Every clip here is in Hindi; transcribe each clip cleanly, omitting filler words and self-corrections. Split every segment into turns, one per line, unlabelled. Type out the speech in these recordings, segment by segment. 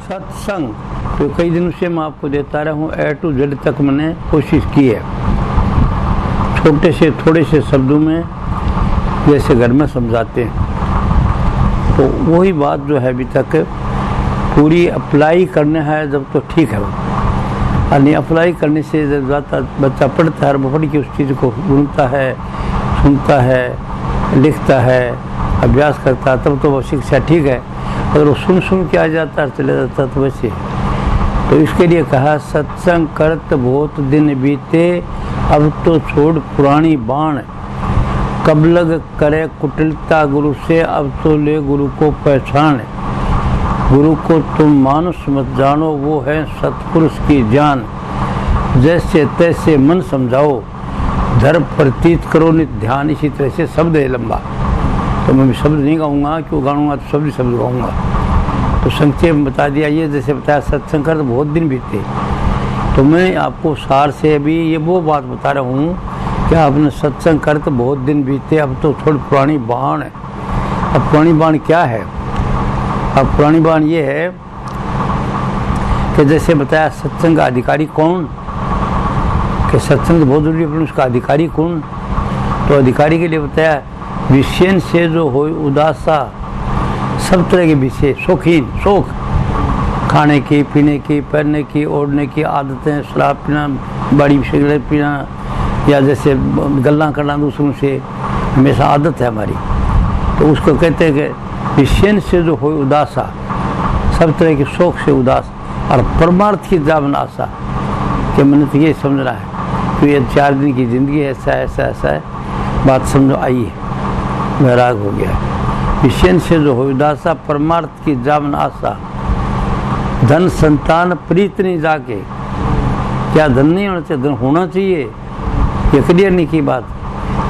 सत्संग तो कई दिनों से मैं आपको देता रहा हूँ, ए टू जेड तक मैंने कोशिश की है, छोटे से थोड़े से शब्दों में जैसे घर में समझाते हैं। तो वही बात जो है अभी तक पूरी अप्लाई करना है जब तो ठीक है, और नहीं अप्लाई करने से जब ज़्यादा बच्चा पढ़ता है और पढ़ के उस चीज़ को सुनता है, लिखता है, अभ्यास करता है, तब तो वो शिक्षा ठीक है। अगर वो सुन के आ जाता है चले जाता तो वैसे। तो इसके लिए कहा सत्संग करत बहुत दिन बीते, अब तो छोड़ पुरानी बाण, कब लग करे कुटिलता गुरु से, अब तो ले गुरु को पहचान। गुरु को तुम मानुष मत जानो, वो है सतपुरुष की जान। जैसे तैसे मन समझाओ, धर्म प्रतीत करो नित ध्यान। इसी तरह से शब्द है लंबा, तो मैं शब्द नहीं गाऊंगा, क्यों गाऊंगा तो शब्द गाऊंगा। तो संक्षेप में बता दिया, ये जैसे बताया सत्संग कर तो बहुत दिन बीते। तो मैं आपको सार से अभी ये वो बात बता रहा हूँ कि आपने सत्संग कर तो बहुत दिन बीते, अब तो थोड़ी पुरानी बाण है। अब पुरानी बाण क्या है? अब पुरानी बाण ये है कि जैसे बताया सत्संग का अधिकारी कौन, कि सत्संग तो बहुत जरूरी है, उसका अधिकारी कौन? तो अधिकारी के लिए बताया विषय से जो हो उदासा, सब तरह के विषय शौकीन, शौक, खाने की, पीने की, पहनने की, ओढ़ने की आदतें, शराब पीना, बड़ी सिगरेट पीना, या जैसे गल्ला करना दूसरों से, हमेशा आदत है हमारी। तो उसको कहते हैं कि विषय से जो हो उदासा, सब तरह के शौक से उदास, और परमार्थ की जावन आशा, कि मैंने तो ये समझना है कि ये 4 दिन की ज़िंदगी है, ऐसा है, बात समझो आई है, वैराग हो गया। विषय से जो हो उदासा, परमार्थ की जावन आशा, धन संतान प्रीत नहीं जाके। क्या धन नहीं होना चाहिए? धन होना चाहिए, ये क्लियर नहीं की बात।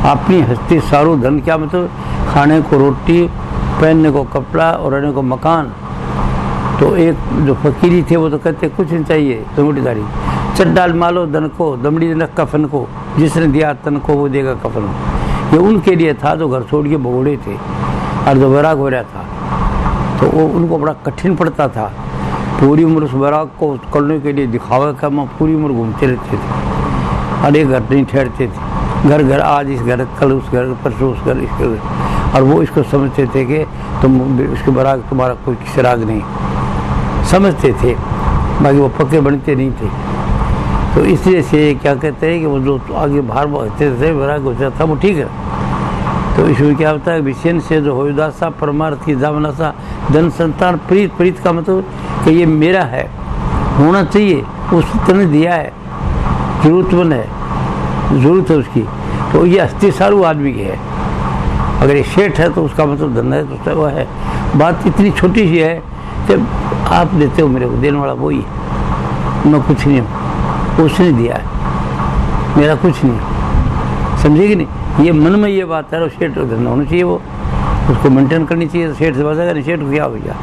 अपनी हस्ती सारू धन, क्या मतलब? खाने को रोटी, पहनने को कपड़ा और रहने को मकान। तो एक जो फकीरी थे वो तो कहते कुछ नहीं चाहिए, दमड़ीदारी, चड्डाल मालो धन को, दमड़ी न कफन को, जिसने दिया तन को वो देगा कफन। ये उनके लिए था जो घर छोड़ के भगोड़े थे और जो वैराग हो रहा था, तो वो उनको बड़ा कठिन पड़ता था। पूरी उम्र उस वैराग को करने के लिए दिखावा का मैं पूरी उम्र घूमते रहते थे, और एक घर नहीं ठहरते थे, घर घर, आज इस घर, कल उस घर, परसों उस घर, इस घर। और वो इसको समझते थे कि तुम इसके वैराग तुम्हारा कोई चिराग नहीं, समझते थे, बाकी वो पक्के बनते नहीं थे। तो इसलिए से क्या कहते हैं कि वो जो आगे बाहर बढ़ते थे वैराग हो जाता था, वो ठीक है। तो इसमें क्या होता है? विषय से जो हो उदासा, परमार्थ की जावनासा, धन संतान प्रीत। प्रीत का मतलब कि ये मेरा है, होना चाहिए, उसने दिया है, जरूरतमंद है, जरूरत है उसकी। तो ये हस्ती सारू आदमी की है। अगर ये सेठ है तो उसका मतलब धन है, तो वो है। बात इतनी छोटी सी है कि आप देते हो मेरे को, देने वाला वही है, मैं कुछ नहीं हूँ, उसने दिया है, मेरा कुछ नहीं। समझेगी नहीं? ये मन में ये बात है, सेठ को धंधा होना चाहिए, वो उसको मेंटेन करनी चाहिए। सेठ से बचेगा नहीं, सेठ को क्या हो गया?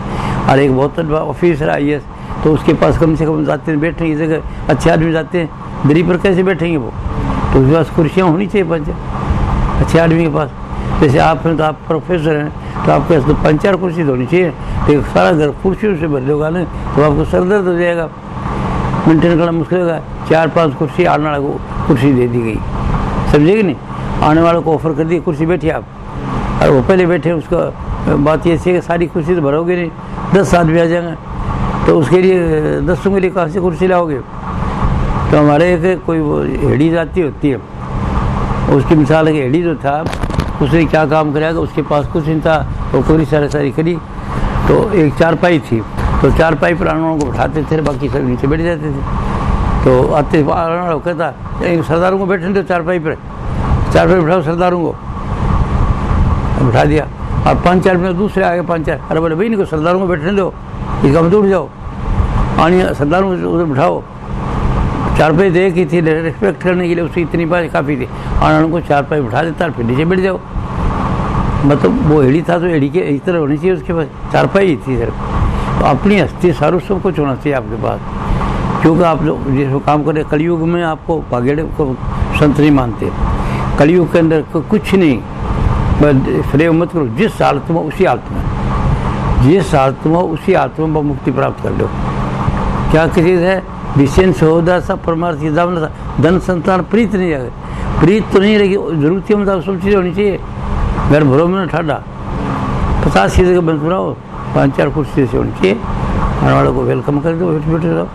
और एक बहुत बड़ा ऑफिसर IAS, तो उसके पास कम से कम जाते हैं, बैठने की जगह, अच्छे आदमी जाते हैं, दरी पर कैसे बैठेंगे वो? तो उसके पास कुर्सियाँ होनी चाहिए 5 अच्छे आदमी के पास। जैसे आप हैं तो आप प्रोफेसर हैं, तो आपके पास तो 5-4 कुर्सी तो होनी चाहिए। तो सारा घर कुर्सियों से भर दोगा ना तो आपको सर दर्द हो जाएगा, मेंटेन करना मुश्किल होगा। 4-5 कुर्सी आने वाले को कुर्सी दे दी गई, समझेगी नहीं? आने वालों को ऑफर कर दी कुर्सी, बैठिए आप, और वो पहले बैठे। उसका बात ये कि सारी कुर्सी तो भरोगे नहीं, 10 आदमी आ जाएंगे, तो उसके लिए 10 के लिए कहाँ से कुर्सी लाओगे? तो हमारे एक कोई वो हेड़ी जाती होती है, उसकी मिसाल है कि हेड़ी जो था उसने क्या काम करेगा, उसके पास कुछ नहीं था, वो पूरी सारी करी। तो एक चारपाई थी, तो चारपाई पर आनवालों को बैठाते थे, बाकी सब नीचे बैठ जाते थे। तो आते कहता सरदारों को बैठने दो चारपाई पर बिठाओ, सरदारों को बिठा दिया। और 5-4 मिनट दूसरे आगे 5-4, अरे बोले भाई इनको सरदारों को बैठने दो, इसका मत उठ जाओ, आने सरदारों को उधर बिठाओ। चारपाई दे की थी, रिस्पेक्ट करने के लिए उसकी इतनी बात काफ़ी थी। और उनको चारपाई बिठा देता, फिर नीचे बैठ जाओ। मतलब वो एड़ी था तो एड़ी के इस तरह होनी चाहिए, उसके पास चारपाई ही थी सिर्फ। तो अपनी हस्ती सारू सब कुछ होना चाहिए आपके पास, क्योंकि आप लोग जिसको काम करें। कलयुग में आपको भागेड़े को संत नहीं मानते, कलयुग के अंदर कुछ नहीं, बस फ्रेम मत करो, जिस हालत में उसी हालत में, जिस हालत में हो उसी हालत में मुक्ति प्राप्त कर लो। क्या चीज है? विषय सहोदा सा परमार्थ की दावना, धन संतान प्रीत नहीं जाए, प्रीत तो नहीं रहेगी, जरूरत है मतलब सब चीज़ें होनी चाहिए। घर भरो में ठाडा 50 की जगह बंद बनाओ, 5-4 कुर्सी से होनी चाहिए, खाने वालों को वेलकम कर दो, बैठे रहो।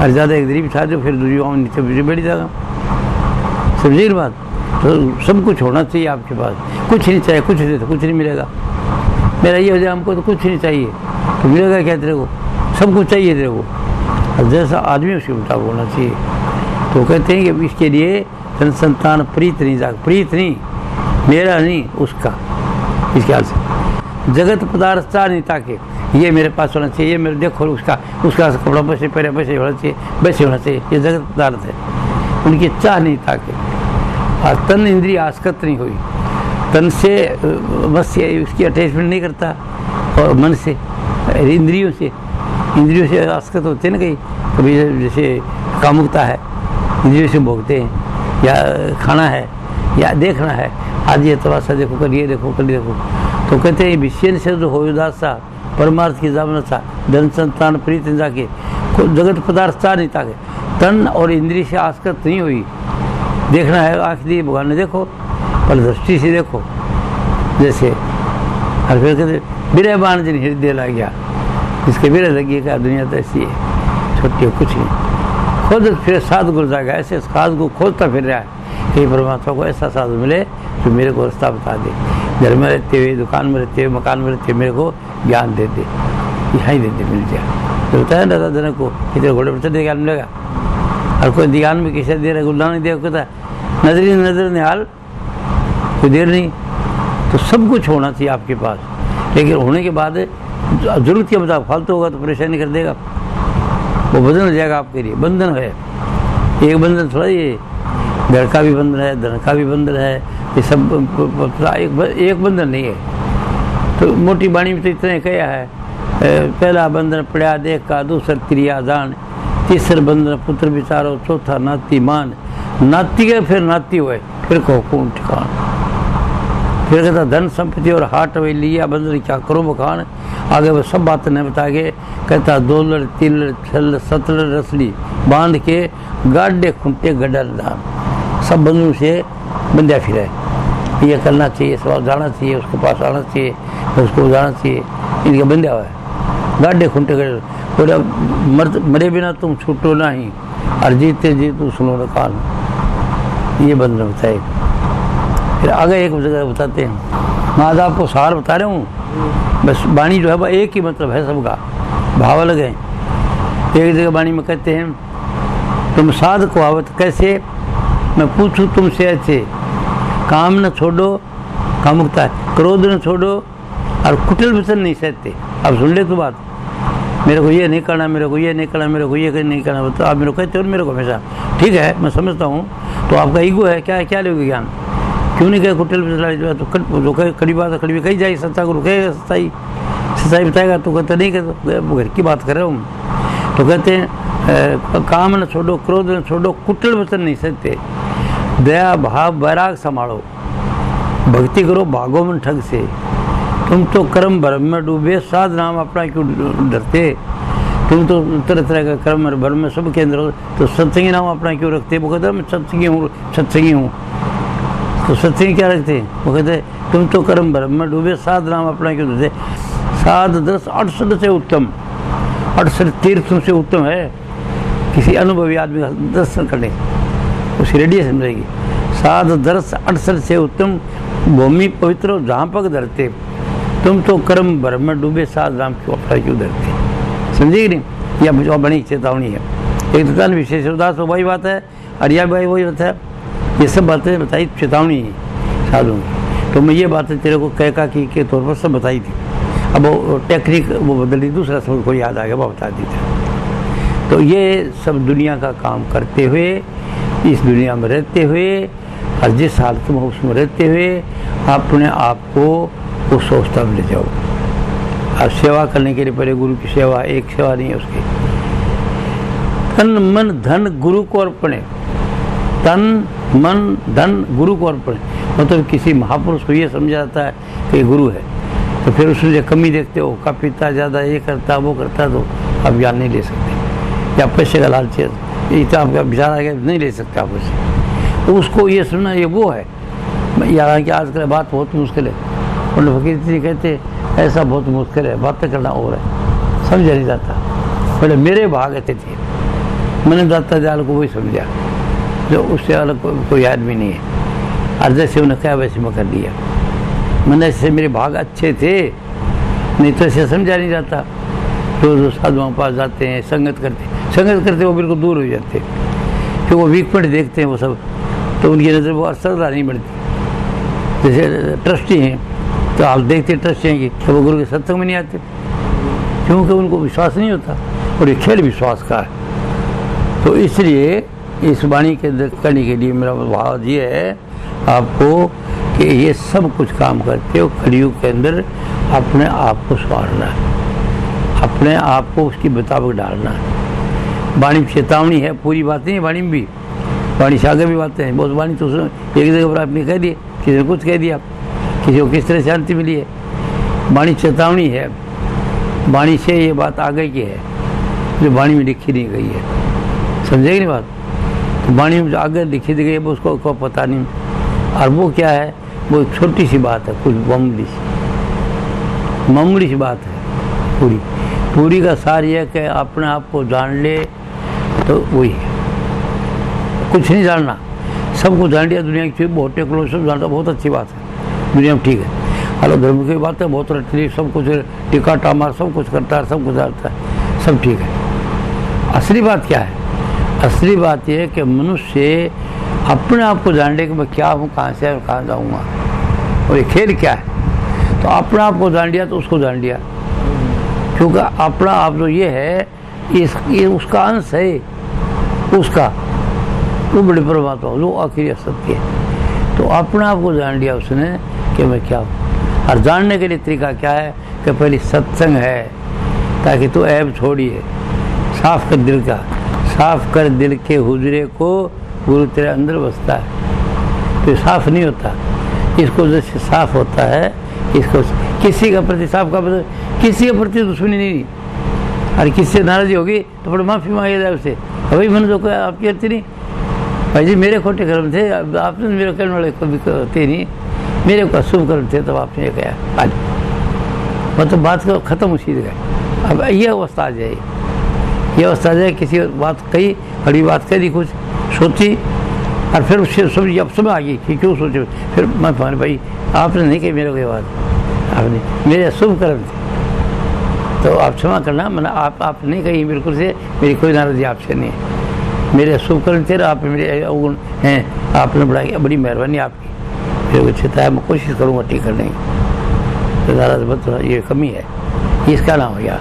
और ज़्यादा एक दरी बिठा दो, फिर दूसरी वहाँ नीचे बैठ जाएगा। समझिए बात? तो सब कुछ होना चाहिए आपके पास, कुछ नहीं चाहिए, कुछ नहीं तो कुछ नहीं मिलेगा। मेरा ये हो जाए हमको तो कुछ नहीं चाहिए, तो मिलेगा क्या तेरे को? सब कुछ चाहिए तेरे को, और जैसा आदमी उसके मुताबिक होना चाहिए। तो कहते हैं कि इसके लिए धन संतान प्रीत नहीं जाग, प्रीत नहीं, मेरा नहीं उसका। इस ख्याल से जगत पदार्थ चाह नहीं ताकि ये मेरे पास होना चाहिए, ये मेरे देखो उसका कपड़ा वैसे पहले वैसे होना चाहिए, वैसे होना चाहिए, ये जगत पदार्थ है, उनकी चाह नहीं ताकि। और तन इंद्रिय आसक्त नहीं हुई, तन से बस से उसकी अटैचमेंट नहीं करता, और मन से इंद्रियों से आसक्त होते हैं ना, कहीं कभी जैसे कामुकता है, इंद्रियों से भोगते हैं, या खाना है या देखना है, आज ये थोड़ा सा देखो, कल ये देखो, कल देखो। तो कहते हैं विषय से जो हो सा परमार्थ की जामना सा धन संतान प्रीत जाके जगत पदार्थ चाह नहीं ताके, तन और इंद्रिय से आसक्त नहीं हुई। देखना है आँख दी भगवान ने, देखो पर दृष्टि से देखो जैसे। और फिर कहते बिरह बाण जिन हृदय ला गया, जिसके बिरह लगी क्या दुनिया तो ऐसी है, छोटी कुछ नहीं। खुद फिर साधु गुरु जाएगा, ऐसे साधु को खोजता फिर रहा है कि परमात्मा को ऐसा साधु मिले जो मेरे को रास्ता बता दे, घर में रहते हुए, दुकान में रहते हुए, मकान में रहते हुए मेरे को ज्ञान दे दे, यहाँ ही दे दे, मिल जाए। तो बताया दादा जनक को इतने घोड़े पर चढ़े ज्ञान मिलेगा। और कोई ध्यान में किसे दे रहा, गुल्ला नहीं दे, कहता नजर निहाल, कोई देर नहीं। तो सब कुछ होना चाहिए आपके पास, लेकिन होने के बाद जरूरत के मुताबिक फालतू होगा तो परेशानी कर देगा, वो बंधन हो जाएगा आपके लिए। बंधन है, एक बंधन थोड़ा, ये घर का भी बंधन है, धन का भी बंधन है, ये सब एक बंधन नहीं है। तो मोटी बाणी में तो इतना कहा है, पहला बंधन पड़ा देख का, दूसरा क्रिया दान, तीसरा बंधन पुत्र विचारो, चौथा नाती मान, नाती के फिर नाती हुए, फिर कहो कौन ठिकान। फिर कहता धन संपत्ति और हाट वे लिया बंधन क्या करो बखान। आगे वो सब बातें नहीं बता के कहता 2 लड़ 3 लड़ 6 लड़ 7 लड़ रसली बांध के गाड्डे खुंटे गड्ढा दान, सब बंधनों से बंध्या फिरे। ये करना चाहिए, सवाल जाना चाहिए, उसके पास आना चाहिए, उसको जाना चाहिए, इनके बंध्या हुआ है गाड्डे खुंटे गड्ढे। मरे बिना तुम छूटो नहीं, और जीते जी तुम सुनो न कान, ये बंधन बताए। फिर आगे एक जगह बताते हैं, मैं आज आपको सार बता रहा हूँ, बस वाणी जो है एक ही मतलब है सबका, भाव अलग है। एक जगह वाणी में कहते हैं, तुम साध को आवत कैसे, मैं पूछूं तुमसे ऐसे, काम न छोड़ो, कामुकता है, क्रोध न छोड़ो, और कुटिल वचन नहीं सहते। अब सुन ले तो बात, मेरे को ये नहीं करना, मेरे को ये नहीं करना, मेरे को ये नहीं करना, तो आप मेरे को कहते हो मेरे को हमेशा, ठीक है मैं समझता हूँ, तो आपका ईगो है, क्या है, क्या लोगे ज्ञान, क्यों नहीं कहे कुटिल वचन, तो जो कहे कड़ी बात कड़ी कही जाएगी, सच्चा को रुकेगा, सच्चाई बताएगा, तो कहते नहीं कहते, घर की बात कर रहा हूँ। तो कहते हैं काम न छोड़ो, क्रोध न छोड़ो, कुटिल वचन नहीं सहते, दया भाव वैराग संभालो, भक्ति करो भागो मन ठग से, तुम तो कर्म भरम में डूबे, साध नाम अपना क्यों डरते, तुम तो तरह तरह का कर्म भरम में सब के अंदर हो, तो सत्संगी नाम अपना क्यों रखते। वो कहते मैं सत्संगी हूँ, तो सत्संगी क्या रखते, वो कहते तुम तो कर्म भरम में डूबे, साध नाम अपना क्यों डरते। 7 10 68 से उत्तम, 68 तीर्थों से उत्तम है किसी अनुभवी आदमी का दर्शन करने, उसकी रेडिएशन रहेगी। 7 10 68 से उत्तम भूमि पवित्र जहाँ पग धरते, तुम तो कर्म भरम में डूबे, साध नाम क्यों अपना क्यों डरते। समझिए नहीं, यह बहुत बड़ी चेतावनी है। एक दुकान विशेष उदास हो वही बात है, अरिया भाई वही बात है, ये सब बातें बताई चेतावनी है साधु की। तो मैं ये बातें तेरे को कहका की के तौर पर सब बताई थी। अब वो टेक्निक वो बदली, दूसरा सब को याद आ गया, वो बता दी थी। तो ये सब दुनिया का काम करते हुए, इस दुनिया में रहते हुए, और जिस हालत में उसमें रहते हुए अपने आप को उस अवस्था में ले जाओ। और सेवा करने के लिए पहले गुरु की सेवा, एक सेवा नहीं है उसकी, तन मन धन गुरु को अर्पण, तन मन धन गुरु को अर्पण। मतलब किसी महापुरुष को ये समझा जाता है कि गुरु है, तो फिर उसमें कमी देखते हो, का पीता ज़्यादा, ये करता वो करता, तो आप ज्ञान नहीं ले सकते। या पैसे का लालच है, ये तो आपका विचार आ गया, नहीं ले सकते आप उससे। उसको ये सुनना ये वो है यार कि आजकल बात बहुत मुश्किल है। उन फकीर जी कहते ऐसा बहुत मुश्किल है, बातें करना और है, समझा नहीं जाता। पहले मेरे भाग थे मैंने दाता दयाल को वही समझा, जो उससे अलग कोई आदमी नहीं है। और जैसे उन्हें कहा वैसे मैं कर दिया। मैंने ऐसे मेरे भाग अच्छे थे, नहीं तो ऐसे समझा नहीं जाता। रोज साधुओं के पास जाते हैं, संगत करते वो बिल्कुल दूर हो जाते, फिर वो वीक पॉइंट देखते हैं वो सब, तो उनकी नज़र वो असरदार नहीं बढ़ती। जैसे ट्रस्टी हैं, तो आप देखते ट्रस्टी हैं कि वो गुरु के सत्संग में नहीं आते, क्योंकि उनको विश्वास नहीं होता, और ये खेल विश्वास का है। तो इसलिए इस वाणी के अंदर करने के लिए मेरा भाव ये है आपको कि ये सब कुछ काम करते हो कलयुग के अंदर अपने आप को संवारना है, अपने आप को उसकी मुताबिक डालना है। वाणी चेतावनी है, पूरी बात नहीं है वाणी में भी, वाणी से आगे भी बातें हैं बहुत। वाणी तो एक जगह पर आपने कह दिए, किसी ने कुछ कह दिया, किसी को किस तरह शांति मिली है। वाणी चेतावनी है, वाणी से ये बात आगे की है जो वाणी में लिखी नहीं गई है, समझेगी नहीं बात। तो वाणी में जो आगे लिखी दी गई है उसको पता नहीं, और वो क्या है, वो एक छोटी सी बात है, कुछ मामूली सी बात है। पूरी का सार यह कि अपने आप को जान ले, तो वही है, कुछ नहीं जानना, सब कुछ जान लिया। दुनिया की बहुत टेक्नोलॉजी सब जानता, बहुत अच्छी बात है, दुनिया में ठीक है। अलग धर्म की बात है, बहुत रटली, सब कुछ टिका टामार सब कुछ करता है, सब कुछ जानता है, सब ठीक है। असली बात क्या है? असली बात यह है कि मनुष्य अपने आप को जान ले कि मैं क्या हूँ, कहाँ से और कहाँ जाऊँगा, और ये खेल क्या है। तो अपने आप को जान लिया तो उसको जान लिया, क्योंकि अपना आप जो ये है ये उसका अंश है, उसका वो बड़े परमात्मा जो आखिरी असत्य है। तो अपने आप को जान लिया उसने कि मैं क्या हूँ। और जानने के लिए तरीका क्या है कि पहले सत्संग है, ताकि तू ऐब छोड़िए, साफ कर दिल का, साफ कर दिल के हुजरे को, गुरु तेरे अंदर बसता है। तो साफ नहीं होता, इसको जैसे साफ होता है, इसको किसी का प्रति साफ का मतलब किसी के प्रति दुश्मनी नहीं, और किसी से नाराजी होगी तो बड़े माफ़ी मांगे जाए उससे, भाई मैंने तो कहा आपकी गलती नहीं, भाई जी मेरे खोटे कर्म थे, आपने मेरे कहने वाले कभी होते नहीं, मेरे को अशुभ कर्म थे, तब आपने ये कहा, मतलब बात को ख़त्म उसी जगह। अब ये अवस्था आ जाए, ये अवस्था आ जाए, किसी बात कही, बड़ी बात कह दी, कुछ सोची, और फिर उससे समझ अब समय आ गई कि क्यों सोचे, फिर मैं भाई आपने नहीं कही मेरे को ये बात, आपने मेरे शुभ कर्म थे, तो आप क्षमा करना, मैंने आप नहीं कही बिल्कुल से, मेरी कोई नाराज़गी आपसे नहीं है, मेरे शुभ कर्म थे, आप मेरे अवगुण हैं, आपने बड़ी मेहरबानी आपकी, मेरे को चिता है, मैं कोशिश करूँगा ठीक करने की, तो नाराज मत, ये कमी है। इसका नाम हो गया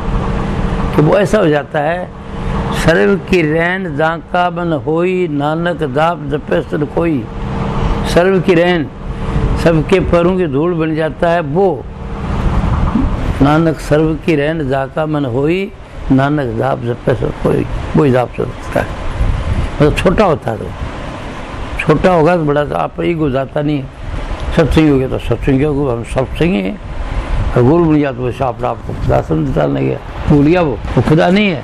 कि वो ऐसा हो जाता है, सर्व की रैन जाका बन होई, नानक जाप जपे सन कोई। सर्व की रैन, सबके पैरों की धूल बन जाता है वो, नानक सर्व की रैन जाका मन होई, नानक जाप जपे सन कोई, वही जाप सकता है। मतलब छोटा होता है, तो छोटा होगा तो बड़ा, तो आप ईगो जाता नहीं है। सत्संगी हो गया तो सत्संगी हो गया, हम सत्संगी हैं, और गुरु बन गया तो वैसे अपने आप को खुदा समझ डालने गया, भूल गया वो खुदा नहीं है,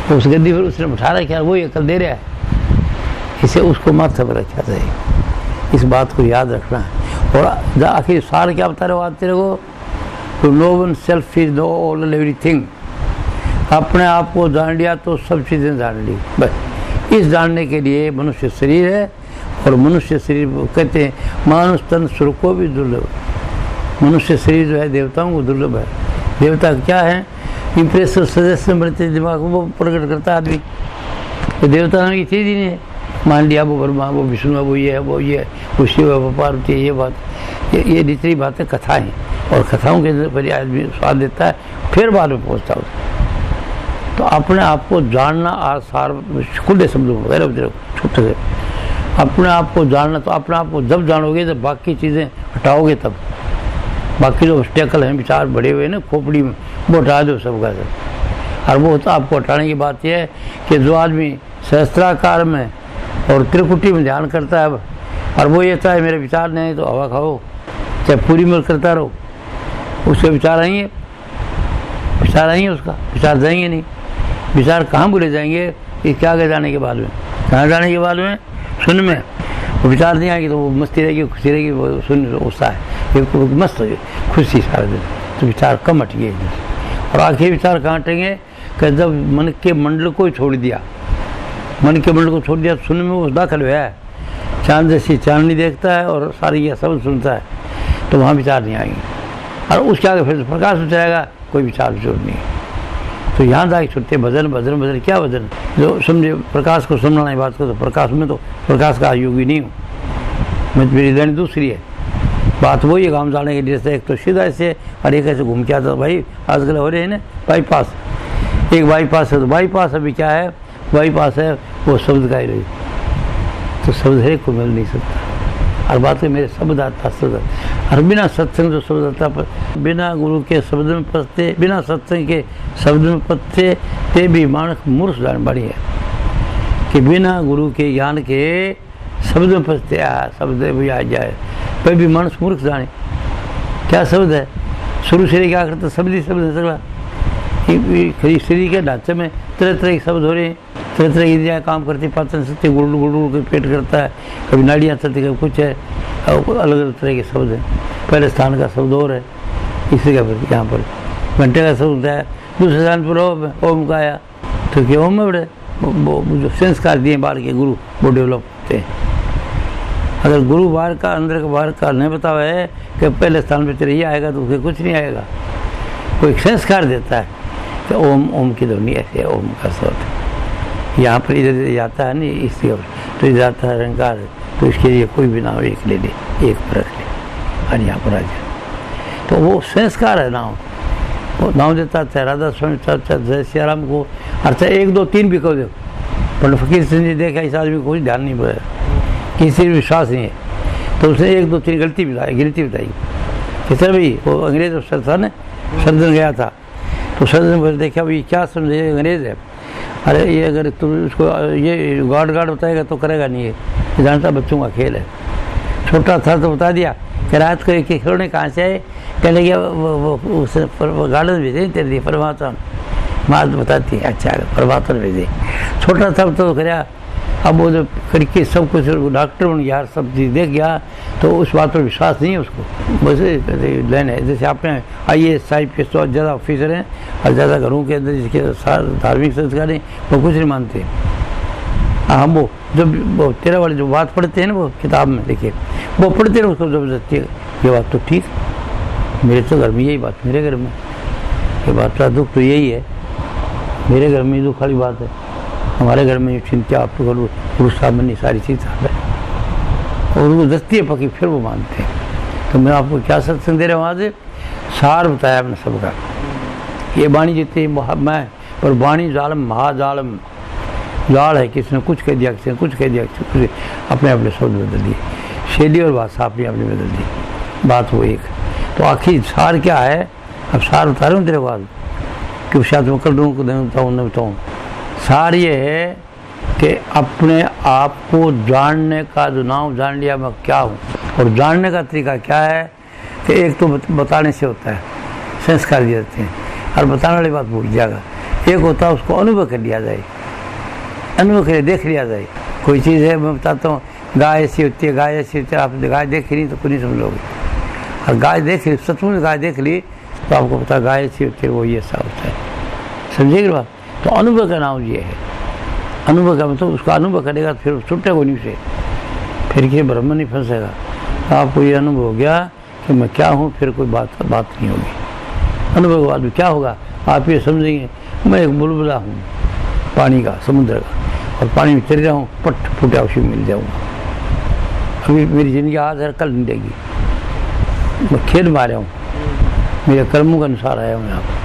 तो उस गद्दी पर उसने उठा रखा, वो ये कल दे रहा है, इसे उसको माथे पर रखा जाए। इस बात को याद रखना है। और आखिर सार क्या बता रहे हो आज तेरे को, to know oneself is know all everything. अपने आप को जान लिया तो सब चीज़ें जान ली, बस। इस जानने के लिए मनुष्य शरीर है, और मनुष्य शरीर कहते हैं मानुष तन सुर को भी दुर्लभ। मनुष्य शरीर जो है देवताओं को दुर्लभ है। देवता क्या है, इंप्रेसिव सजेशन बनते दिमाग को वो प्रकट करता है आदमी, तो देवता की चीज़ ही नहीं है। मान लिया वो ब्रह्मा, वो विष्णु, वो ये है, वो ये है, वो शिव है, वो पार्वती, ये बात, ये जितनी बातें कथाएँ, और कथाओं के अंदर पहले आदमी स्वाद देता है, फिर बाद में पहुँचता है। तो अपने आप को जानना आसार खुले शब्दों वगैरह छोटे से, अपने आप को जानना, तो अपने आप को जब जानोगे जब बाकी चीज़ें हटाओगे, तब बाकी जो ऑब्स्टेकल हैं, विचार बढ़े हुए ना खोपड़ी में, वो हटा दो सबका सब। और वो तो आपको हटाने की बात यह है कि जो आदमी सहस्त्राकार में और त्रिकुटी में ध्यान करता है, और वो ये चाहे मेरे विचार नहीं तो हवा खाओ, चाहे पूरी में करता रहो, उसके विचार आएंगे, विचार आएंगे, उसका विचार जाएंगे नहीं। विचार कहाँ भूले जाएंगे? कि क्या आगे जाने के बाद में, कहाँ जाने के बाद में, सुन में वो विचार नहीं आएगी तो वो मस्ती रहेगी, खुशी रहेगी, वो सुन उत्साह है, ये मस्त हो खुशी सारा दिन, तो विचार कम हटेंगे। और आखिर विचार कहाँ हटेंगे? कि जब मन के मंडल को ही छोड़ दिया, मन के मंडल को छोड़ दिया, सुन में वो दाखिल हुआ है, चांद जैसी चांदनी देखता है और सारी ये सब सुनता है, तो वहाँ विचार नहीं आएंगे। और उसके आगे फिर प्रकाश में जाएगा, कोई विचार विचूर नहीं। तो यहाँ जाके छुट्टे भजन भजन भजन, क्या भजन? जो समझे प्रकाश को समझना नहीं बात को, तो प्रकाश में तो प्रकाश का योगी नहीं हूँ मैं, मेरी लेनी दूसरी है बात। वही काम जाने के लिए एक तो सीधा ऐसे और एक ऐसे घूम के आता। भाई आजकल हो रहे हैं ना बाईपास, एक बाईपास है, तो बाईपास अभी क्या है, बाईपास है वो शब्द का ही रही, तो शब्द है को मिल नहीं सकता। हर बात में मेरे शब्द आता शब्द, और बिना सत्संग जो शब्द आता, बिना गुरु के शब्द में पसते, बिना सत्संग के शब्द में पसते ते भी मानस मूर्ख जान बड़ी है। कि बिना गुरु के ज्ञान के शब्द में पसते शब्द भी आ जाए, कोई भी मानस मूर्ख जाने क्या शब्द है। शुरू से क्या करता, शब्द ही शब्द है सगला। शरीर के ढांचे में तरह तरह के शब्द हो रहे हैं, तरह तरह की इंद्रियाँ काम करती, पाचन शक्ति गुड़ गुड़ के पेट करता है, कभी नाड़ियाँ चलती, कभी कुछ है, अलग अलग तरह के शब्द हैं। पहले स्थान का शब्द और है, इसी का फिर यहाँ पर घंटे का शब्द है, दूसरे स्थान पर ओम का आया, तो क्या ओम में बड़े वो जो संस्कार दिए बाहर के गुरु वो डेवलप होते हैं। अगर गुरु बाहर का अंदर का बाहर का नहीं बतावा है कि पहले स्थान पर तेरे ये आएगा तो उसके कुछ नहीं आएगा। कोई संस्कार देता है कि ओम ओम की ध्वनि ऐसे है, ओम का शब्द यहाँ पर इधर जाता है नहीं, इसकी तो इधर जाता है अहंकार, तो इसके लिए कोई भी नाम एक ले ले, एक पर रख ले और यहाँ पर आ जाए, तो वो संस्कार है नाम। वो नाम देता है राधा स्वामी जय सिया राम को, अच्छा 1 2 3 भी कहो देखो, पर फकीर सिंह जी देखा इस आदमी को कोई ध्यान नहीं पड़ा, किसी भी विश्वास नहीं है, तो उसने 1 2 3 गिनती बताई। किस भाई वो अंग्रेज अफसर था ना, सर्जन गया था, तो सर्जन पर देखा भाई क्या समझे अंग्रेज है, अरे ये अगर तुम उसको ये गार्ड बताएगा तो करेगा नहीं, ये जानता बच्चों का खेल है। छोटा था तो बता दिया कि रात को एक खिलौने कहाँ से आए, कहने गया वो उस गार्डन भेजे तेरे लिए परमात्मा, माँ बताती है अच्छा परमात्मा भेजे। छोटा था तो कराया, अब वो जो करके सब कुछ डॉक्टर बन गया, सब चीज़ देख गया, तो उस बात पर विश्वास नहीं है उसको। वैसे लेन है जैसे आपने IAS IPS तो ज़्यादा ऑफिसर हैं और ज़्यादा घरों के अंदर जिसके धार्मिक संस्कार हैं वो कुछ नहीं मानते। हम वो जब वो 13 वाली जो बात पढ़ते हैं ना वो किताब में देखिए, वो पढ़ते हैं उसको जबरदस्ती ये बात तो ठीक, मेरे तो घर में यही बात, मेरे घर में ये बात का दुख तो यही है, मेरे घर में दुख वाली बात है, हमारे घर में चिंता आप पुरुष सामने सारी चीज़ है, और उनको दस्ती है पकी, फिर वो मानते हैं। तो मैं आपको क्या सत्संग दे रहा हूँ, वहाँ से सार बताया अपने सबका। ये वाणी जितनी मैं, पर वाणी जालम महाजालम, जाल है, किसी ने कुछ कह दिया, किसी ने कुछ कह दिया, किसी अपने अपने शब्द बदल दिए, शैली और भाषा अपनी अपनी बदल दी, बात वो एक। तो आखिर सार क्या है, अब सार बता रहा हूँ तेरे बाद कि शायद मैं कर दूँ बताऊँ न बताऊँ। सार ये है कि अपने आप को जानने का जो नाम जान लिया मैं क्या हूँ, और जानने का तरीका क्या है कि एक तो बताने से होता है, संस्कार दिए जाते हैं, और बताने वाली बात भूल जाएगा। एक होता है उसको अनुभव कर लिया जाए, अनुभव कर देख लिया जाए। कोई चीज़ है मैं बताता हूँ, गाय ऐसी होती है, गाय ऐसी होती है, आप गाय देखी नहीं तो कुछ नहीं समझ लोगे, और गाय देख ली, सचमुच गाय देख ली तो आपको पता गाय ऐसी होती है, वो ये ऐसा होता है, समझिएगा बात। तो अनुभव का नाम ये है, अनुभव का मतलब उसका अनुभव करेगा तो फिर छुट्टेगा नहीं से, फिर किसी ब्रह्म नहीं फंसेगा। आपको ये अनुभव हो गया कि मैं क्या हूँ, फिर कोई बात नहीं होगी। अनुभव के बाद में क्या होगा, आप ये समझेंगे मैं एक बुलबुला हूँ पानी का, समुद्र का, और पानी में चल रहा हूँ, पट फूटा उसी में मिल जाऊँगा। अभी मेरी ज़िंदगी आज है, कल नहीं देगी, मैं खेल मारा हूँ, मेरे कर्मों के अनुसार आया हूँ यहाँ पर।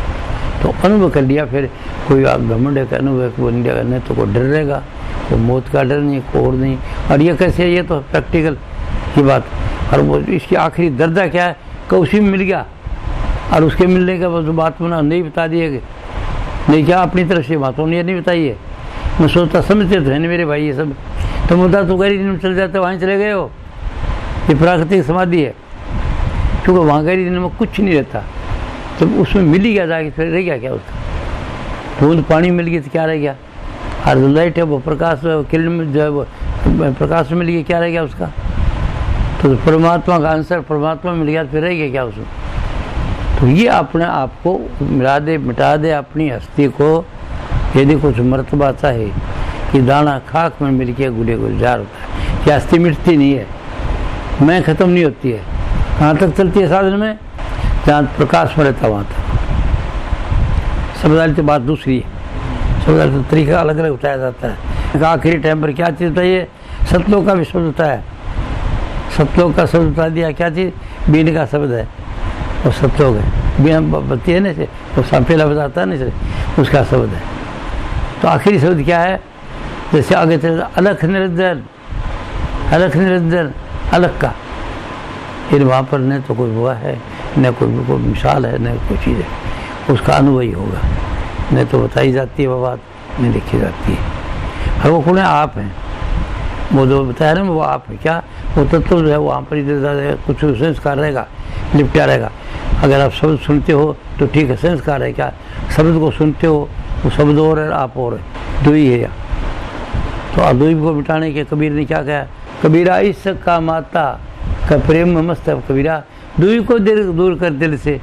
तो अनुभव कर लिया, फिर कोई घमंड का अनुभव वो नहीं करना, तो कोई डर रहेगा, वो मौत का डर नहीं, कोर नहीं। और ये कैसे है, ये तो प्रैक्टिकल की बात। और वो इसकी आखिरी दर्जा क्या है कि उसी में मिल गया, और उसके मिलने का बस बात मैंने नहीं बता दिए, नहीं क्या अपनी तरफ से बातों ने नहीं बताई है। मैं सोचता समझते तो है नहीं मेरे भाई ये सब, तो मुद्दा तो गहरी नींद में चल जाते, वहीं चले गए हो, ये प्राकृतिक समाधि है, क्योंकि वहाँ गहरी नींद में कुछ नहीं रहता, तो उसमें मिल ही गया जाके, फिर रह गया क्या उसका? बूंद पानी मिल गई तो क्या रह गया? और जो लाइट है वो प्रकाश किरण में जो है वो प्रकाश में मिल गया, क्या रह गया उसका? तो परमात्मा का आंसर परमात्मा मिल गया, फिर रह गया क्या उसमें? तो ये अपने आप को मिटा दे अपनी हस्ती को। यदि कुछ मर्तबा चाहे कि दाना खाक में मिल के गुले गुलजार होता है, कि हस्ती मिटती नहीं है, मैं खत्म नहीं होती है। कहाँ तक चलती है साधन में? जहाँ प्रकाश में रहता वहाँ तक। समझदारी तो बात दूसरी है, समझदारी तो तरीका अलग अलग बताया जाता है। आखिरी टाइम पर क्या चीज़ होता है? सतलोक का भी शब्द होता है, सतलोक का शब्द बता दिया। क्या चीज़? बीन का शब्द है, वो सतलोक है। बीन बत्ती है ना से, वो सांपेला बताता है ना से, उसका शब्द है। तो आखिरी शब्द क्या है? जैसे आगे चले अलख निरंजन, अलख निरंजन, अलग का। फिर वहाँ पर न तो कोई हुआ है, न कोई मिसाल है, न कोई चीज़ है, उसका अनुभव ही होगा। न तो बताई जाती है वो बात, न लिखी जाती है। और वो कौन है? आप हैं। वो जो बताया ना वो आप है। क्या वो तत्व जो है वहाँ पर इधर कुछ संस्कार रहेगा, लिपटा रहेगा। अगर आप शब्द सुनते हो तो ठीक है, संस्कार है। क्या शब्द को सुनते हो, वो शब्द और है, आप और है, दो ही है। तो अद्वैत को मिटाने के कबीर ने क्या कहा? कबीरा इस का माता का प्रेम मस्त है। कबीरा दुई को दूर कर दिल से,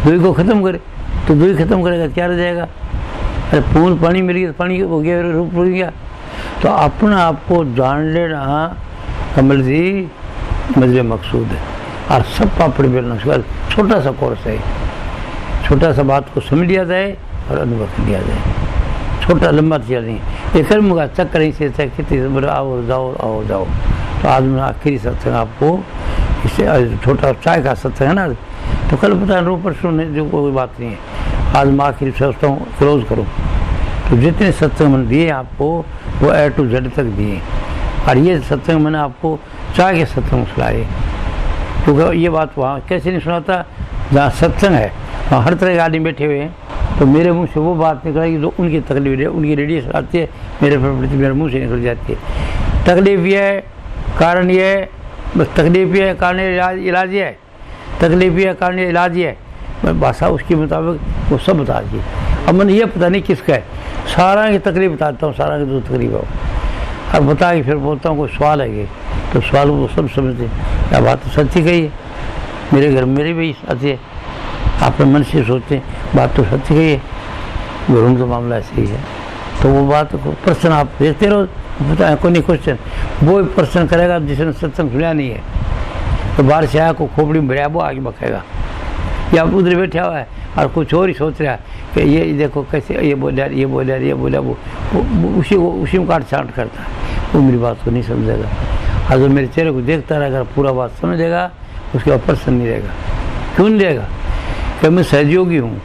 दुई को खत्म करे। तो दुई खत्म करेगा क्या रह जाएगा? अरे पूर्ण पानी मिल गया, पानी हो गया, रूप हो गया। तो अपना आपको जान लेना कमल जी मजरे मकसूद है। और सब पापड़ बेलना छोटा सा कोर्स है, छोटा सा बात को समझ लिया जाए और अनुभव कर लिया जाए। छोटा लंबा चल नहीं, ये कर्म का चक्कर ही से खेती आओ जाओ आओ जाओ। तो आज मैं आखिरी सत्संग आपको इससे छोटा चाय का सत्संग है ना, तो कल पता है ऊपर सुनने जो कोई बात नहीं है। आज मैं आखिरी सोचता हूँ क्लोज करूँ। तो जितने सत्संग मैंने दिए आपको वो A to Z तक दिए। और ये सत्संग मैंने आपको चाय के सत्संग सुनाए, क्योंकि ये बात वहाँ कैसे नहीं सुनाता? जहाँ सत्संग है वहाँ हर तरह के आदमी बैठे हुए हैं। तो मेरे मुंह से वो बात निकलेगी जो उनकी तकलीफ है, उनकी रेडिएशन आती है मेरे मेरे मुंह से निकल जाती है। तकलीफ ये है, कारण ये है, बस तकलीफ ये है, कारण इलाज ये है, तकलीफ ये है, कारण इलाज ये है। मैं भाषा उसके मुताबिक वो सब बता दी। अब मैंने ये पता नहीं किसका है, सारा की तकलीफ बताता हूँ, सारा की जो तकलीफ है और बता के फिर बोलता हूँ कोई सवाल है ये, तो सवाल वो सब समझते क्या बात तो सच्ची कही है। मेरे घर में मेरे भी साथी है, अपने मन से सोचते बात तो सच्ची कही है, घरों का मामला ऐसे ही है। तो वो बात को प्रश्न आप देखते रहो, बताए कोई नहीं क्वेश्चन वो प्रश्न करेगा जिसने सत्संग सुना नहीं है। तो बाहर से आया को खोपड़ी में भरिया वो आगे बकेगा, या उधर बैठा हुआ है और कुछ और ही सोच रहा है कि ये देखो कैसे ये बोला ये बोला ये बोला, वो उसी में काट छाट करता है। वो मेरी बात को नहीं समझेगा। और जो मेरे चेहरे को देखता रहेगा पूरा बात समझेगा, उसके बाद प्रश्न नहीं रहेगा। क्यों नहीं रहेगा? कि मैं सहयोगी हूँ,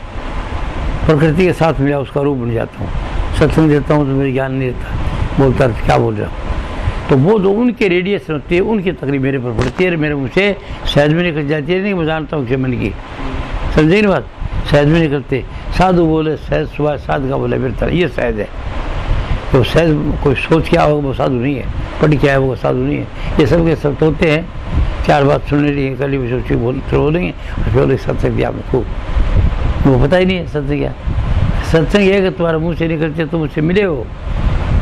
प्रकृति के साथ मिला उसका रूप बन जाता हूँ। सत्संग देता हूँ तो मेरे ज्ञान नहीं रहता, बोलता है क्या बोल रहा हूँ। तो वो जो उनके रेडिएशन होती है उनकी तकलीफ मेरे पर पड़ती है, मेरे मुँह से सहज में निकल जाती है। नहीं मैं जानता हूँ मन की, समझे ना बात? सहज में निकलते साधु बोले सहज सुबह साध का बोले फिर तरह, ये सहज है। तो सहज कोई सोच क्या होगा वो साधु नहीं है, पढ़ क्या है वो साधु नहीं है। ये सब के सब होते हैं, चार बात सुनने लिए कल भी सोची बोलेंगे और फिर सत्संग दिया आपको, वो पता ही नहीं है सत्संग क्या। सत्संग ये कि तुम्हारे मुँह से निकलते तुम उससे मिले हो,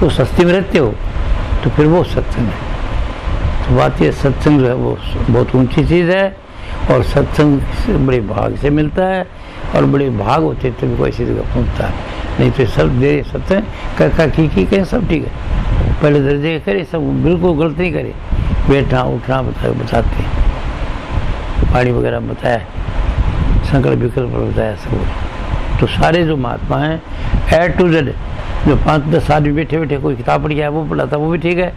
तो सस्ती में रहते हो, तो फिर वो सत्संग है। तो बात ये सत्संग जो है वो बहुत ऊंची चीज़ है और सत्संग बड़े भाग से मिलता है और बड़े भाग होते तभी कोई ऐसी जगह पहुँचता है। नहीं तो सब दे सत्संग का की कहें सब ठीक है, पहले दर्जे करे सब बिल्कुल गलत नहीं करे, बैठना उठना बताते हैं, पानी वगैरह बताया, संकल्प विकल्प बताया सब। तो सारे जो महात्मा हैं A to Z, जो 5-10 आदमी बैठे बैठे कोई किताब पढ़ गया वो पढ़ाता वो भी ठीक है,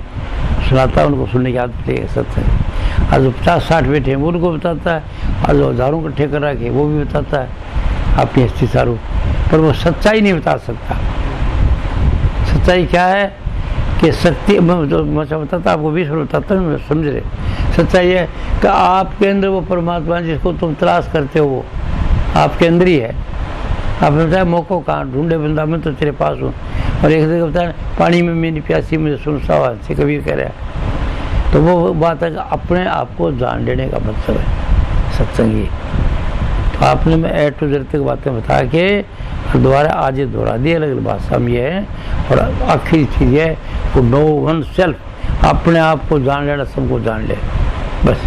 सुनाता उनको सुनने की आदत ठीक है सत्संग। और जो 50-60 बैठे हैं वो उनको बताता है, और जो हज़ारों इकट्ठे कर रखे वो भी बताता है अपनी हस्ती सारू, पर वो सच्चाई नहीं बता सकता। सच्चाई क्या है कि शक्ति जो मैं बताता आपको 20 मिनट बताता हूँ, समझ रहे। सच्चाई है कि आपके अंदर वो परमात्मा जिसको तुम तलाश करते हो वो आपके अंदर ही है। आपने बताया मौक़ों कहाँ ढूंढे बंदा, मैं तो तेरे पास हूँ। और एक जगह बताया पानी में मेरी प्यासी मुझे सुनसा हुआ से कभी कह रहा है। तो वो बात है कि अपने आप को जान लेने का मतलब है सत्संग। तो आपने मैं ए टू जेड तक बातें बता के दोबारा आज दोहरा दी। अलग अलग भाषा में ये है। और आखिरी चीज़ है वो नो वन सेल्फ, अपने आप को जान लेना, सबको जान ले, बस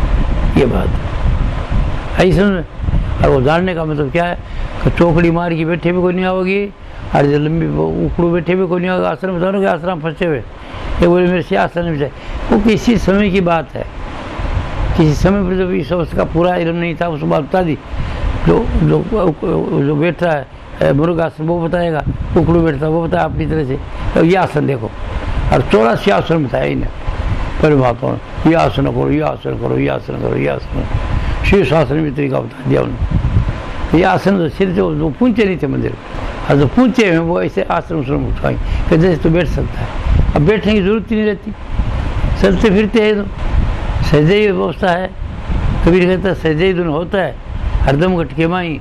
ये बात है। ऐसे और वो जानने का मतलब क्या है कि चौकड़ी मार के बैठे भी कोई नहीं आओगी, और जो लंबी उकड़ू बैठे भी कोई नहीं होगा। आश्रम बता कि आश्रम फंसे हुए ये बोले मेरे से आश्रम में जाए, वो किसी समय की बात है। किसी समय पर जब इस अवस्था का पूरा इल्म नहीं था उसको बात बता दी। जो जो जो बैठ रहा है मुर्गासन वो बताएगा, उकड़ू बैठता वो बताया अपनी तरह से। तो ये आसन देखो, और 84 आसन बताया इन्हें परमात्मा ने, ये आसन करो, ये आसन करो, ये आसन करो, ये आसन। शीर्ष आसन भी तरीका बता दिया उन्होंने। ये आसन तो सिर जो पूंछे नहीं थे मंदिर, और जो पूंछे हैं वो ऐसे आसन उसन उठाएंगे कि जैसे तो बैठ सकता है। अब बैठने की जरूरत ही नहीं रहती, चलते फिरते है तो सहजे ही व्यवस्था है। कबीर कहता है सहजे ही धुन होता है हरदम गटके माई।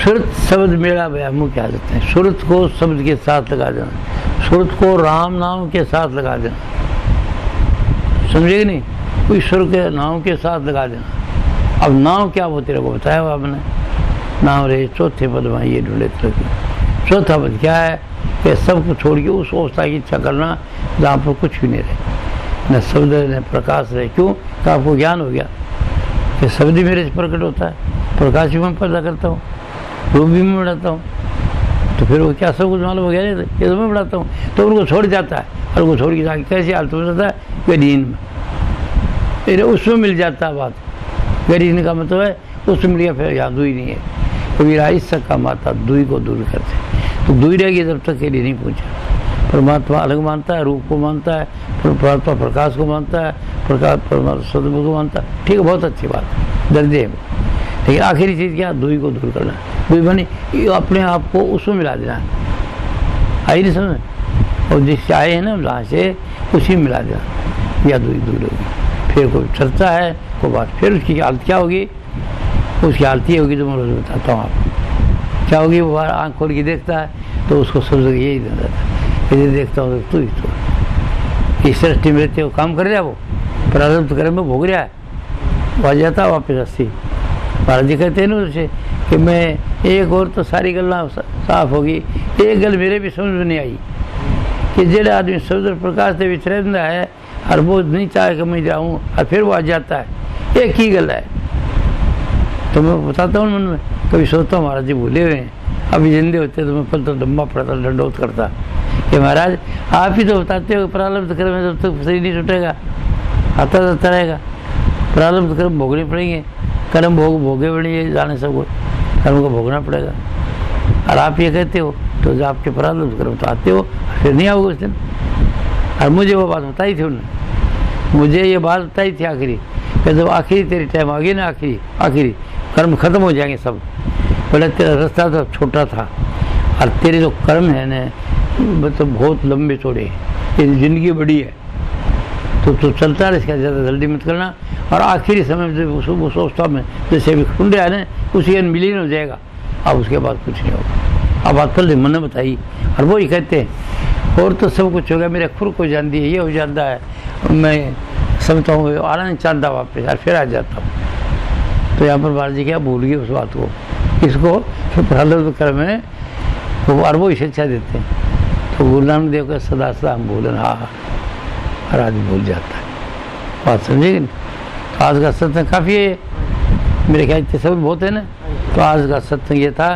सुरत शब्द मेरा व्यामू की आदत है। सुरत को शब्द के साथ लगा देना, सुरत को राम नाम के साथ लगा देना, समझेगी नहीं, ईश्वर के नाम के साथ लगा देना। अब नाम क्या वो तेरे को बताया हुआ आपने, नाम रहे चौथे पद में ये ढूंढे तरह। चौथा पद क्या है कि सबको छोड़ के उस अवस्था की इच्छा करना जहाँ पर कुछ भी नहीं रहे, न शब्द न प्रकाश रहे। क्यों? तो आपको ज्ञान हो गया कि शब्द ही मेरे से प्रकट होता है, प्रकाश भी मैं पैदा करता हूँ, रूप भी मैं बढ़ाता हूँ। तो फिर वो क्या सब कुछ मालूम हो गया नहीं, ये तो मैं बढ़ाता हूँ। तो उनको छोड़ जाता है, और उनको छोड़ के जाके कैसे हालत हो जाता है गरीन में, फिर उसमें मिल जाता है बात। गरीन का मतलब है उसमें मिल गया, फिर यहाँ दुई नहीं है। कबीरा इस का माता दुई को दूर करते, तो दुई रहेगी जब तक के लिए नहीं पूछा। परमात्मा अलग मानता है, रूप को मानता है, परमात्मा प्रकाश को मानता है, प्रकाश परमात्मा सदगुरु को मानता है। ठीक है, बहुत अच्छी बात है, दर्जे है। लेकिन आखिरी चीज़ क्या, दुई को दूर करना। दुई बनी अपने आप को उसमें मिला देना, आई नहीं समझ। और जिससे आए हैं ना जहाँ से उसी में मिला देना, या दुई दूर होगी। फिर कोई चर्चा है कोई बात, फिर उसकी हालत क्या होगी, उसकी हालत ये होगी जो मैं रोज बताता हूँ आपको क्या होगी। वो बाहर आँख खोल के देखता है तो उसको सब जगह यही देता है, इधर देखता हूँ तो तू ही तो इस सृष्टि में रहते हो, काम कर रहा है वो, प्रारब्ध कर्म में भोग रहा है, वो आ जाता है वापस अस्सी। महाराज जी कहते हैं ना उसे कि मैं एक और तो सारी गल्ला साफ होगी, एक गल मेरे भी समझ में नहीं आई कि जेड़ा आदमी समुद्र प्रकाश से विच रहता है और वो नहीं चाहे कि मैं जाऊँ, और फिर वो आ जाता है, एक ही गल है। तो मैं बताता हूँ मन में, कभी सोचता हूँ महाराज जी भूले हुए हैं, अभी जिंदे होते तो मैं पल तो लंबा पड़ता, दंडोत करता कि महाराज आप ही तो बताते हो प्रारब्ध कर्म में जब तक शरीर नहीं छूटेगा आता जाता रहेगा, प्रारब्ध कर्म भोगने पड़ेंगे, कर्म भोगे पड़ेंगे, जाने सबको कर्म को भोगना पड़ेगा। और आप ये कहते हो तो जब आपके प्रारब्ध कर्म तो आते हो, फिर नहीं आओगे उस दिन। और मुझे वो बात बताई थी उन्होंने, मुझे ये बात बताई थी आखिरी कि जब आखिरी तेरी टाइम आ गई ना, आखिरी कर्म खत्म हो जाएंगे सब। पहले तेरा रास्ता तो छोटा था, और तेरे जो कर्म है ना मतलब बहुत लंबे चौड़े, तेरी जिंदगी बड़ी है, तो चलता रहे, इसका ज़्यादा जल्दी मत करना। और आखिरी समय में उस अवस्था में जैसे अभी खुंडे आए ना, उसी का मिलीन हो जाएगा, अब उसके बाद कुछ नहीं होगा। अब बात पहले मन ने बताई, और वो ही कहते हैं और तो सब कुछ हो गया, मेरे खुर को जान दिए, ये हो जाता है, मैं समझता हूँ आना चाहता वापस, और फिर आ जाता हूँ। तो यहाँ पर महाराज जी क्या भूल गए उस बात को, इसको प्रारब्ध कर्म में और वो शिक्षा देते हैं। तो गुरु नानक देव का सदा सदा हम बोलन हर आदमी भूल जाता है, बात समझेगी नहीं। तो आज का सत्संग काफ़ी है, मेरे ख्याल से सब बहुत है ना। तो आज का सत्संग ये था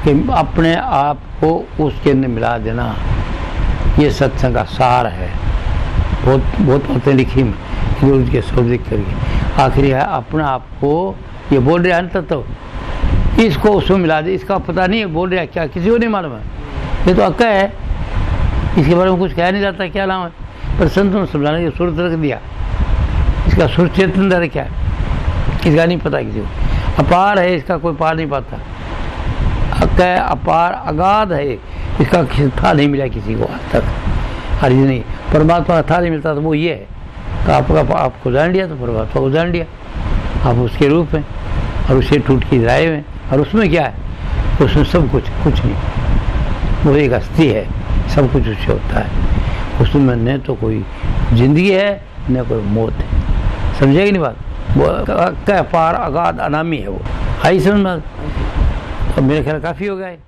कि अपने आप को उसके अंदर मिला देना, ये सत्संग का सार है। बहुत बातें लिखी में उसके शब्द लिख करके आखिरी है अपने आप को, ये बोल रहे अंत तो इसको उसमें मिला दे, इसका पता नहीं है बोल रहा क्या, किसी को नहीं मालूम है, ये तो अक्का है, इसके बारे में कुछ कहा नहीं जाता क्या नाम है, पर संतों ने समझाने की सूरत रख दिया, इसका सुर चेतन दर क्या है इसका नहीं पता किसी को। अपार है, इसका कोई पार नहीं पाता, अक्का है, अपार अगाध है, इसका था नहीं मिला किसी को आज तक। हर चीज नहीं, परमात्मा का था नहीं मिलता तो वो ये है, तो आपको जान लिया तो परमात्मा को जान लिया, आप उसके रूप में और उसे टूट के राय में। और उसमें क्या है, उसमें सब कुछ नहीं, वो एक हस्ती है, सब कुछ उससे होता है। उसमें न तो कोई जिंदगी है न कोई मौत है, समझेगी नहीं बात। वो का पार अगाध अनामी है, वो आई समझ में? अब मेरे ख्याल काफ़ी हो गया है।